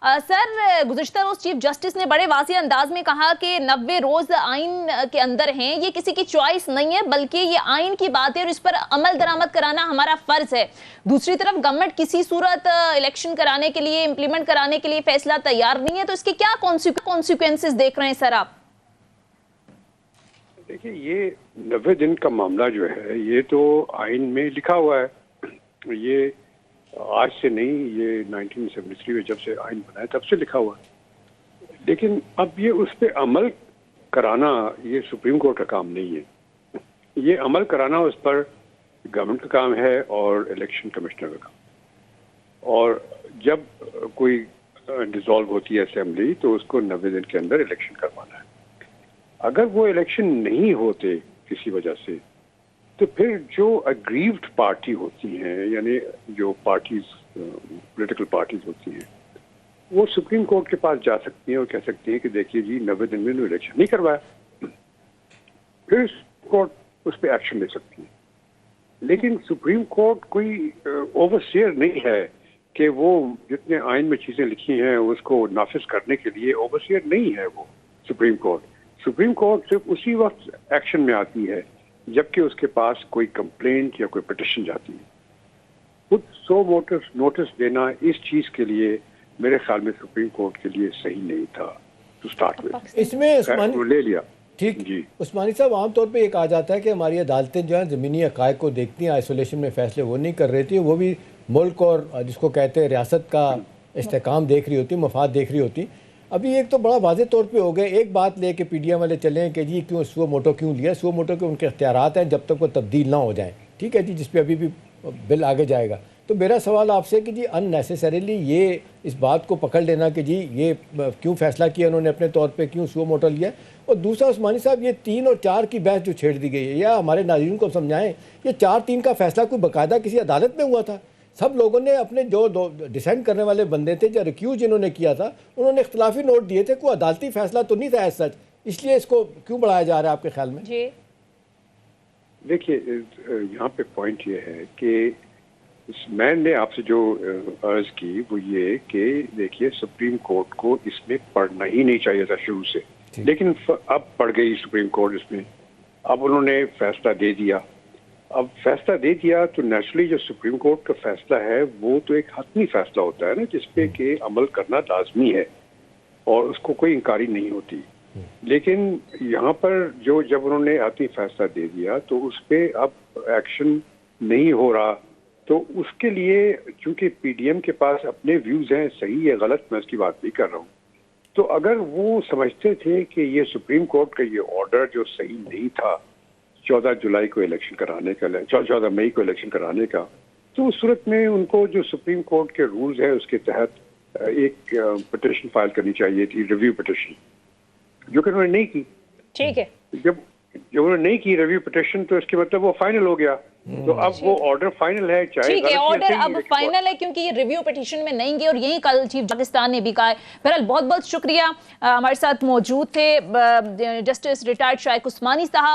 سر، گزشتہ روز chief justice نے بڑے واضح انداز میں کہا کہ 90 روز آئین کے اندر ہیں، یہ کسی کی چوائس نہیں ہے بلکہ یہ آئین کی بات ہے اور اس پر عمل درآمد کرانا ہمارا فرض ہے۔ دوسری طرف گورنمنٹ کسی صورت الیکشن کرانے کے لیے، امپلیمنٹ کرانے کے لیے فیصلہ تیار نہیں ہے، تو اس کے کیا کانسیکوینسز دیکھ رہے ہیں سر آپ؟ دیکھیے، یہ 90 دن کا معاملہ جو ہے یہ تو آئین میں لکھا ہوا ہے، یہ آج سے نہیں، یہ 1973 میں جب سے آئین بنایا تب سے لکھا ہوا ہے۔ لیکن اب یہ اس پہ عمل کرانا یہ سپریم کورٹ کا کام نہیں ہے، یہ عمل کرانا اس پر گورنمنٹ کا کام ہے اور الیکشن کمشنر کا کام۔ اور جب کوئی ڈیزالو ہوتی ہے اسمبلی تو اس کو 90 دن کے اندر الیکشن کروانا ہے۔ اگر وہ الیکشن نہیں ہوتے کسی وجہ سے تو پھر جو اگریوڈ پارٹی ہوتی ہیں، یعنی جو پارٹیز، پولیٹیکل پارٹیز ہوتی ہیں، وہ سپریم کورٹ کے پاس جا سکتی ہیں اور کہہ سکتی ہیں کہ دیکھیے جی 90 دن میں الیکشن نہیں کروایا، پھر کورٹ اس پہ ایکشن لے سکتی ہے۔ لیکن سپریم کورٹ کوئی اوور سیئر نہیں ہے کہ وہ جتنے آئین میں چیزیں لکھی ہیں اس کو نافذ کرنے کے لیے اوور سیئر نہیں ہے وہ سپریم کورٹ۔ سپریم کورٹ صرف اسی وقت ایکشن میں آتی ہے جبکہ اس کے پاس کوئی کمپلینٹ یا کوئی پٹیشن جاتی ہے۔ خود 100 نوٹس دینا اس چیز کے لیے میرے خیال میں سپریم کورٹ کے لیے صحیح نہیں تھا ٹو سٹارٹ وتھ۔ اس میں لے لیا ٹھیک جی عثمانی صاحب، عام طور پہ یہ کہا جاتا ہے کہ ہماری عدالتیں جو ہیں زمینی حقائق کو دیکھتی ہیں، آئسولیشن میں فیصلے وہ نہیں کر رہی تھی، وہ بھی ملک اور جس کو کہتے ہیں ریاست کا استحکام دیکھ رہی ہوتی، مفاد دیکھ رہی ہوتی۔ ابھی ایک تو بڑا واضح طور پہ ہو گئے، ایک بات لے کے پی ڈی ایم والے چلیں کہ جی کیوں سو موٹو کیوں لیا، سو موٹو کے ان کے اختیارات ہیں جب تک وہ تبدیل نہ ہو جائیں، ٹھیک ہے جی، جس پہ ابھی بھی بل آگے جائے گا۔ تو میرا سوال آپ سے کہ جی ان نیسیسریلی یہ اس بات کو پکڑ لینا کہ جی یہ کیوں فیصلہ کیا انہوں نے اپنے طور پہ، کیوں سو موٹو لیا، اور دوسرا عثمانی صاحب یہ 3 اور 4 کی بحث جو چھیڑ دی گئی ہے، یا ہمارے ناظرین کو سمجھائیں یہ 4-3 کا فیصلہ کوئی باقاعدہ کسی عدالت میں ہوا تھا؟ سب لوگوں نے اپنے جو ڈیسینٹ کرنے والے بندے تھے جو ریکیوز جنہوں نے کیا تھا انہوں نے اختلافی نوٹ دیے تھے، کوئی عدالتی فیصلہ تو نہیں تھا ایز سچ، اس لیے اس کو کیوں بڑھایا جا رہا ہے آپ کے خیال میں؟ جی دیکھیے، یہاں پہ پوائنٹ یہ ہے کہ میں نے آپ سے جو عرض کی وہ یہ کہ دیکھیے سپریم کورٹ کو اس میں پڑھنا ہی نہیں چاہیے تھا شروع سے، لیکن اب پڑھ گئی سپریم کورٹ اس میں، اب انہوں نے فیصلہ دے دیا۔ اب فیصلہ دے دیا تو نیچرلی جو سپریم کورٹ کا فیصلہ ہے وہ تو ایک حتمی فیصلہ ہوتا ہے نا، جس پہ کہ عمل کرنا لازمی ہے اور اس کو کوئی انکاری نہیں ہوتی۔ لیکن یہاں پر جب انہوں نے حتمی فیصلہ دے دیا تو اس پہ اب ایکشن نہیں ہو رہا، تو اس کے لیے چونکہ پی ڈی ایم کے پاس اپنے ویوز ہیں، صحیح یا غلط میں اس کی بات نہیں کر رہا ہوں، تو اگر وہ سمجھتے تھے کہ یہ سپریم کورٹ کا یہ آرڈر جو صحیح نہیں تھا 14 جولائی کو الیکشن کرانے کا، 14 مئی کو الیکشن کرانے کا، تو اس صورت میں ان کو جو سپریم کورٹ کے رولز ہیں اس کے تحت ایک پٹیشن فائل کرنی چاہیے تھی، ریویو پٹیشن، جو کہ انہوں نے نہیں کی۔ ٹھیک ہے، جب انہوں نے نہیں کی ریویو پٹیشن تو اس کے مطلب وہ فائنل ہو گیا، تو اب وہ آرڈر فائنل ہے، چاہے ٹھیک ہے، آرڈر اب فائنل ہے کیونکہ یہ ریویو پٹیشن میں نہیں گئے، اور یہی کل چیف پاکستان نے بھی کہا ہے۔ بہرحال بہت بہت شکریہ، ہمارے ساتھ موجود تھے جسٹس ریٹائرڈ شائق عثمانی صاحب۔